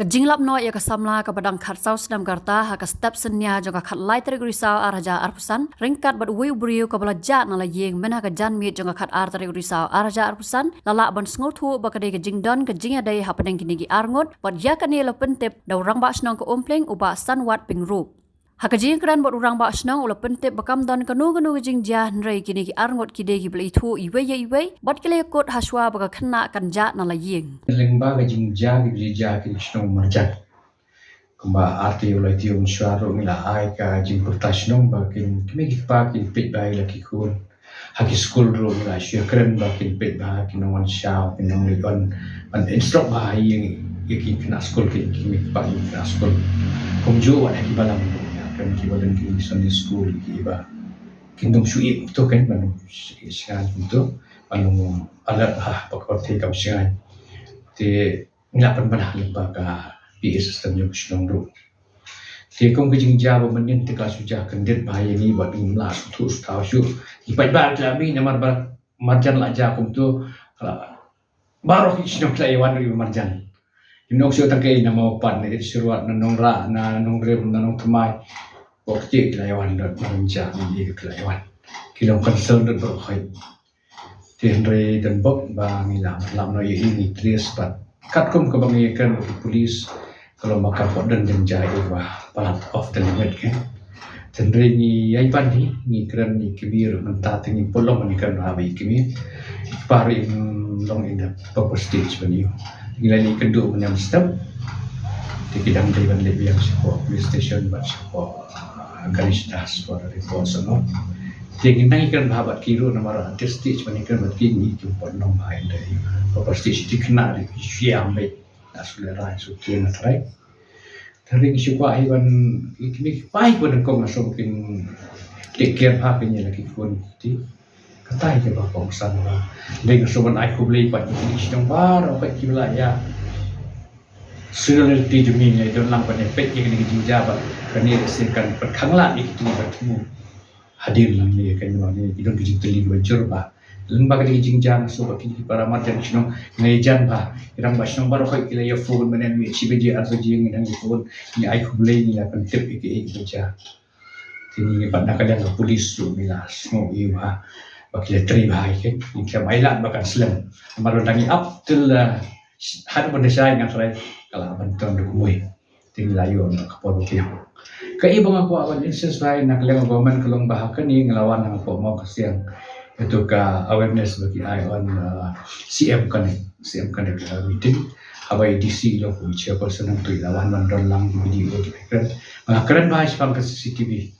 Ka jinglap no ya ka samla ka badang khat sau Snem karta ha ka step senya jo ka khat lai tari risau araja arpusan ringkat bad wiu briu ka bala jat na la yeng mena ka jan mi jo ka khat ar tari risau araja arpusan lala ban sngur thu ba ka de ka jingdon ka Jingïadei ha padang kini gi arngot bad ya ka ne la pentep da Rangbah Shnong ka umpling uba sanwat pingrup Hakajing kran bot Rangbah Shnong ula pentep bakam don kanu ka Jingjah nrei kini ki arngot kide ki beli thu iwe bot kile Ïakut haswa baka Khynnah kan jat na la yeng Rangbah ka Jingjah ki Jingjah ki Shnong marjat kumba arti ulai ti unswaro mila ai ka jingpurta Shnong ba kin kimi ki pa kin pit bai la ki kun haki school ro mila shia kren ba kin pit ba kin wan shao kin nong li on instruct ba yang ki kena school ki kimi pa ki kena school kumju wan ki balang kan ki balang ki Sunday school ki ba kindom shui to kan ban shan to anong ala ha pakot te kam shan te nglapan ban Lypa ka PA system yung Shnong ro te kong ka Jingjah ba manin te ka suja kan det ba yani ba ding la su tu sta shu ipai ba la mi na marjan la ja kum tu baro ki Shnong la yawan ri marjan inok syo tangkay na mau pan ni suruat na nong ra na nong rem na nong tmai wakti la yawan dot marja ni ki la yawan kilong concern dot bro khai Henry dan Bob ba ngila lam no ini trace pat kat kum ka bangi kan polis kalau makan pot dan Jingjah ba palat off the limit kan Henry ni ai pan ni kran ni kibir menta tingi polong ni kan habi kimi pari long in the proper stage ban you ngila ni kendu menyam step di kidang dari ban lebih yang support police station ba support garis das for report no Jadi nang ikan bahabat Kyrwoh nama rantai stage manikan berkini jumpa nom main dari beberapa stage di Khynnah di Shillong Mail nasulera sukian atrai. Tering syukur iban ini baik pada kau masuk mungkin take care hapenya lagi pun di katai ke bapa usan lah. Dengan sobat aku beli pada ini Shnong baru apa kibla ya. Sudah di dunia itu lampan efek yang ini Jingjah kerana sekan perkanglah itu bertemu. Hadir lang ni kan ni idon kijing teli bajur ba Rangbah ka Jingjah so ba kini para marjan Shnong ngajan ba Rangbah Shnong baro khoi kila ya phone manen mi chibeji arso jing nang phone ni ai khublei ni la kan tip iki baja tini ba nakalian ka polis so mila smo i ba ba kila tri ba ke ni kya mailat ba kan Snem maro dangi up till had ban desai ngan trai kala ban ton du kumui tini layo na kapor ki Kaibang ako awan instance bahay nakaliang government kalong bahakan ni ngelawan ng po mo kasi ang ito ka awareness bagi ay on CM connect meeting habay DC lo po chairperson ng tuy lawan mandon lang video kran mga kran bahay sa pang CCTV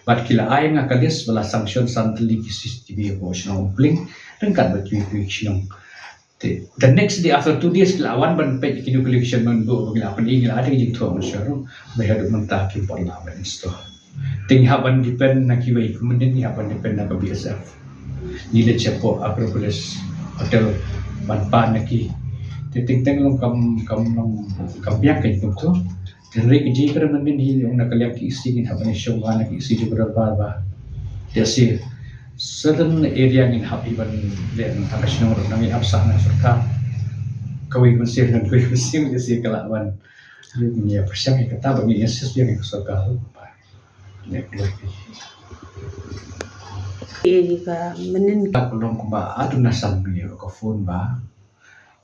bat kila ay nga kalis wala sanction santali ki CCTV po Shnong pling rengkat bat Shnong the next day after 2 days lawan ban pe kinu collection man bo bagi lapan ingil ada jing thong syaro may hadu mentah ki pon la ban sto ting haban depend na ki wei kemudian ni haban depend na ka BSF ni le chepo Acropolis hotel ban pan na ki ting teng long kam piak ke tu dan rek ji kra man din hi ong nakaliak ki isi ni haban show na ki isi ju ba dia si certain area in happy ban dan Shnong nang absah na surka kawai masih dan kawai masih jadi kelawan ini ya persiang kata bagi yesus yang surka apa ne lagi ka menen tak belum ba adu nasam ni ko phone ba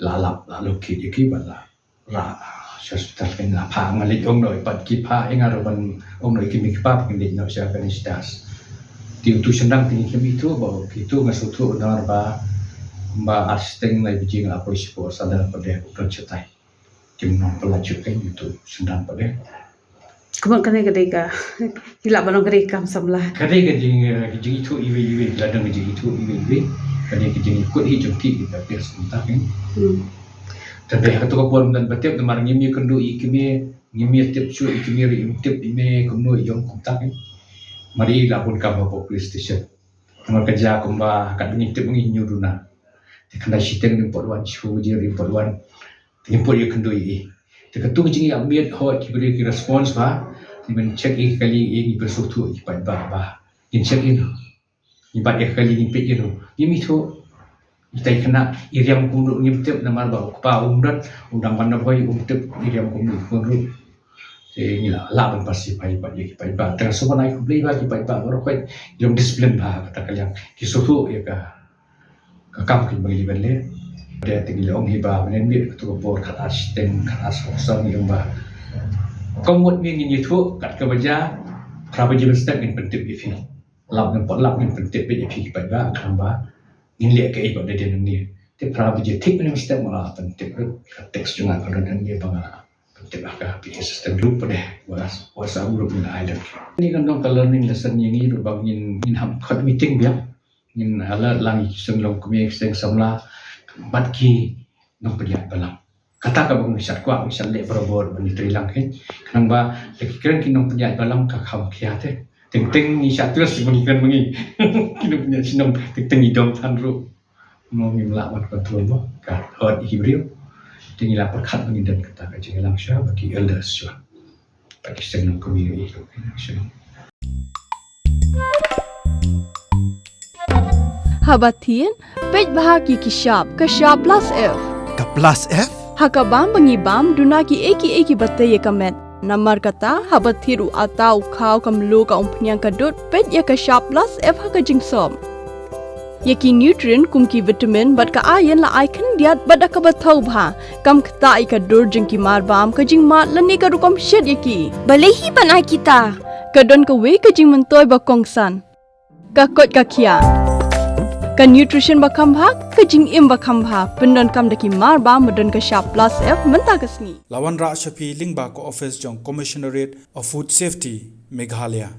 lalap lalu ki bala la hospital kan la pa ngalik ong noi pat ki pa engaro ban ong noi ki mi pa kin din no sia kan istas Tiu tu senang tinggi kami itu bahawa itu masuk tu benar ba asisten lagi jing apa ispo sadar pada bukan cetai kim non pelaju kan itu senang pada kemudian kena kedeka hilap balong kedeka samlah kadai jing itu iwe ladang jing itu iwe kadai jing ikut hijau ki kita biar sebentar kan tapi kata kapon dan betiap temar ngimi kendu ikimi ngimi tiap cu ikimi ri tiap ime kumno yong kontak kan Mari lapun kami ke police station. Mereka kerja kumba kat ngintip nginyu duna. Dikena siteng ni pot wan chu je ri pot wan. Timpot ye kendui. Diketu jingi ambil hot diberi response ba. Dimen check kali ini bersutu ipat ba. In check in. Ipat kali ni pit you. Yimi tu Itai kena iriam kumru ngimtip nama ba pa umdan undang mana boy umtip iriam kumru kumru. Inilah lah pasti pai ba tengah semua naik beli bagi pai ba baru kai yang disiplin ba kata yang kisuhu ya ka kam kin bagi beli dia tinggal om hiba menen bi tu bor kat asisten kat asosam yang ba komut ni ngin itu kat ke baja prabaji bestek ngin pentip ifi lap ngin pentip bi ifi pai ba kan ba ngin lihat ke iba dia ni te prabaji tik ni bestek malah pentip teks juga kalau dan dia bang pentip agak bi sistem grup deh was grup ni ada ni kan dong learning lesson yang ini bangin in ham kat meeting dia ngin ala lang senglong kumi seng samla batki nong penjat balam kata ka bang misat kwa misat le berobor bani trilang kan kanang ba lagi keren kinong penjat balam ka kham khiate ting ni sat terus bagi keren bangi kinong penjat sinong ting idom tan ru mong imla mat kontrol mo ka hot hibril tingi la perkhat bangi dan kata ka jingelang sya bagi elders sya bagi senglong kumi itu kan Habatin, pej bahagi kishap, kashap plus F. Ka plus F? Hakabam bangibam dunaki eki batte ye kamet. Namar kata habathiru atau kau kamlu ka umpnyang kadut pej ye kashap plus F haka jingsom. Yeki nutrient kumki vitamin bat ka ayen la icon diat bat ka bathau bha kam kta i ka dur jingki marbam ka jingmat lani ka rukom shed yeki. Balehi banai kita. Kadon ka we ka jing mentoy ba kongsan. Ka kot ka kia. Ka nutrition ba khambha ka jing im ba khambha pendon kam daki marba modon ka sharp plus F menta kasni Lawan Ra Shafi Lingba ko office jong Commissionerate of Food Safety Meghalaya